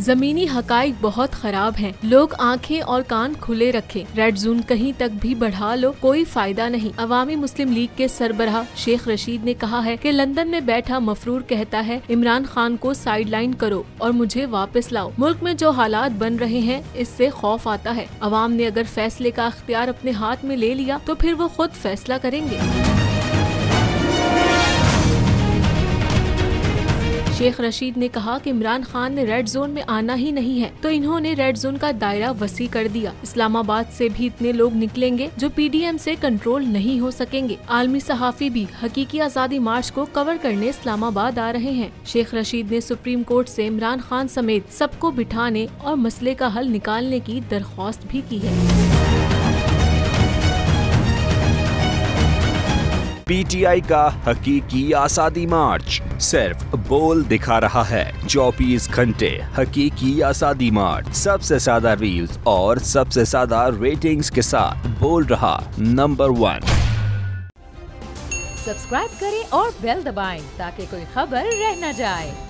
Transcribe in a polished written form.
जमीनी हकाइक बहुत खराब हैं। लोग आंखें और कान खुले रखें। रेड जोन कहीं तक भी बढ़ा लो, कोई फायदा नहीं। अवामी मुस्लिम लीग के सरबराह शेख रशीद ने कहा है कि लंदन में बैठा मफरूर कहता है इमरान खान को साइडलाइन करो और मुझे वापस लाओ। मुल्क में जो हालात बन रहे हैं इससे खौफ आता है। अवाम ने अगर फैसले का अख्तियार अपने हाथ में ले लिया तो फिर वो खुद फैसला करेंगे। शेख रशीद ने कहा कि इमरान खान ने रेड जोन में आना ही नहीं है तो इन्होंने रेड जोन का दायरा वसी कर दिया। इस्लामाबाद से भी इतने लोग निकलेंगे जो पीडीएम से कंट्रोल नहीं हो सकेंगे। आलमी सहाफी भी हकीकी आज़ादी मार्च को कवर करने इस्लामाबाद आ रहे हैं। शेख रशीद ने सुप्रीम कोर्ट से इमरान खान समेत सबको बिठाने और मसले का हल निकालने की दरख्वास्त भी की है। पीटीआई का हकीकी आज़ादी मार्च सिर्फ बोल दिखा रहा है। 24 घंटे हकीकी आज़ादी मार्च, सबसे ज्यादा रील्स और सबसे ज्यादा रेटिंग्स के साथ बोल रहा नंबर 1। सब्सक्राइब करें और बेल दबाएं ताकि कोई खबर रह न जाए।